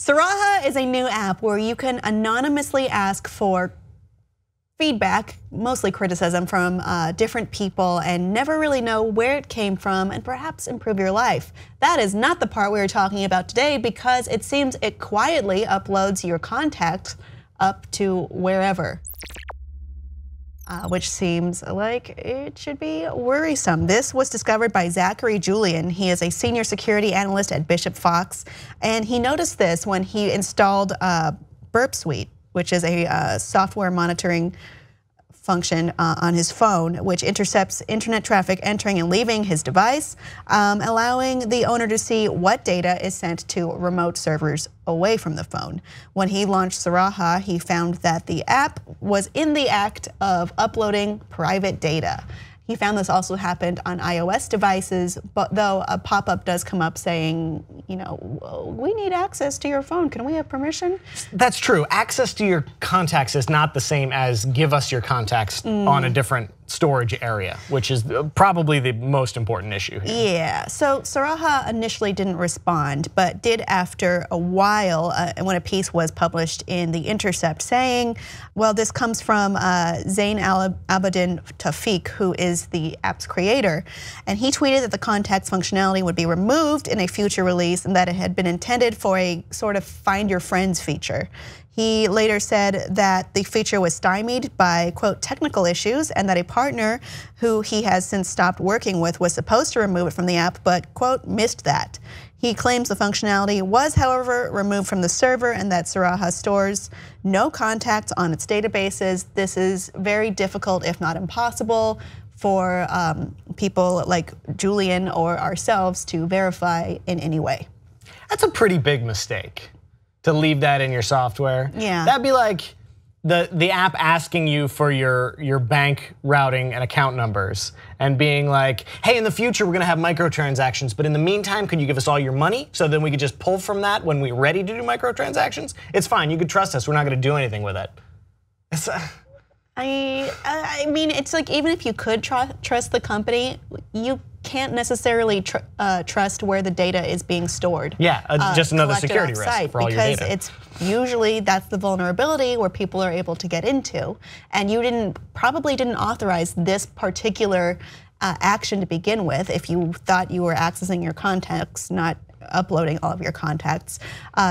Sarahah is a new app where you can anonymously ask for feedback, mostly criticism from different people, and never really know where it came from and perhaps improve your life. That is not the part we are talking about today, because it seems it quietly uploads your contacts up to wherever. Which seems like it should be worrisome. This was discovered by Zachary Julian. He is a senior security analyst at Bishop Fox, and he noticed this when he installed Burp Suite, which is a software monitoring function on his phone, which intercepts internet traffic entering and leaving his device, allowing the owner to see what data is sent to remote servers away from the phone. When he launched Sarahah, he found that the app was in the act of uploading private data. He found this also happened on iOS devices, but though a pop-up does come up saying, you know, we need access to your phone, can we have permission? That's true. Access to your contacts is not the same as give us your contacts on a different storage area, which is probably the most important issue here. Yeah, so Sarahah initially didn't respond, but did after a while when a piece was published in The Intercept saying, well, this comes from Zain Al-Abidin Tawfiq, who is the app's creator, and he tweeted that the contacts functionality would be removed in a future release and that it had been intended for a sort of find your friends feature. He later said that the feature was stymied by, quote, technical issues, and that a partner who he has since stopped working with was supposed to remove it from the app, but, quote, missed that. He claims the functionality was, however, removed from the server and that Sarahah stores no contacts on its databases. This is very difficult, if not impossible, for people like Julian or ourselves to verify in any way. That's a pretty big mistake, to leave that in your software. Yeah. That'd be like the app asking you for your bank routing and account numbers and being like, hey, in the future we're gonna have microtransactions, but in the meantime, could you give us all your money so then we could just pull from that when we're ready to do microtransactions? It's fine, you can trust us, we're not gonna do anything with it. I mean, it's like even if you could trust the company, you can't necessarily trust where the data is being stored. Yeah, just another security risk for all your data. Because it's usually that's the vulnerability where people are able to get into, and you probably didn't authorize this particular action to begin with if you thought you were accessing your contacts, not uploading all of your contacts.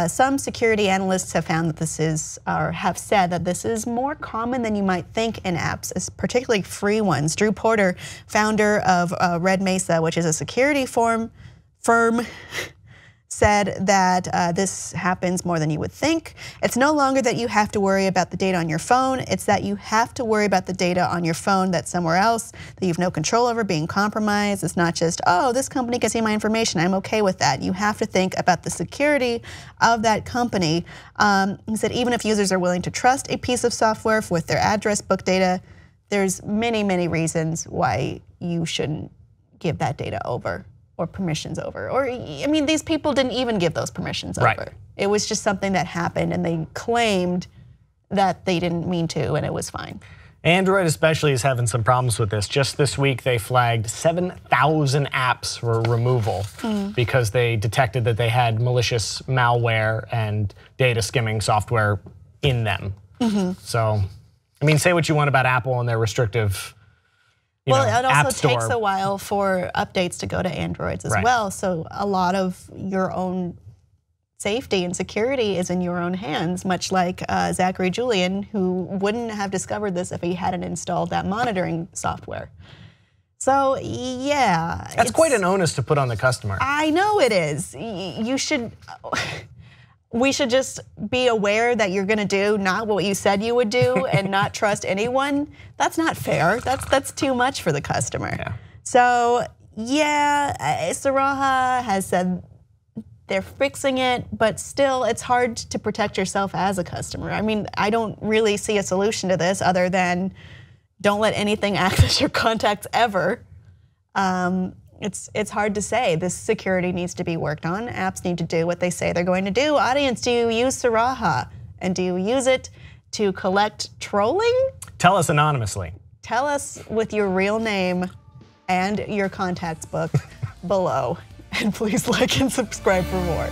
Some security analysts have found that this is, or have said that this is more common than you might think in apps, particularly free ones. Drew Porter, founder of Red Mesa, which is a security firm, said that this happens more than you would think. It's no longer that you have to worry about the data on your phone, it's that you have to worry about the data on your phone that's somewhere else, that you have no control over being compromised. It's not just, oh, this company can see my information, I'm okay with that. You have to think about the security of that company. He said even if users are willing to trust a piece of software with their address book data, there's many, many reasons why you shouldn't give that data over or permissions over. Or, I mean, these people didn't even give those permissions over. It was just something that happened and they claimed that they didn't mean to and it was fine. Android especially is having some problems with this. Just this week they flagged 7,000 apps for removal because they detected that they had malicious malware and data skimming software in them. So, I mean, say what you want about Apple and their restrictive it also takes a while for updates to go to Androids as well. So a lot of your own safety and security is in your own hands, much like Zachary Julian, who wouldn't have discovered this if he hadn't installed that monitoring software. So yeah. That's quite an onus to put on the customer. I know it is. We should just be aware that you're gonna do not what you said you would do and not trust anyone. That's not fair. That's too much for the customer. Yeah. So yeah, Sarahah has said they're fixing it, but still it's hard to protect yourself as a customer. I mean, I don't really see a solution to this other than don't let anything access your contacts ever. It's hard to say. This security needs to be worked on. Apps need to do what they say they're going to do. Audience, do you use Sarahah? And do you use it to collect trolling? Tell us anonymously. Tell us with your real name and your contacts book below. And please like and subscribe for more.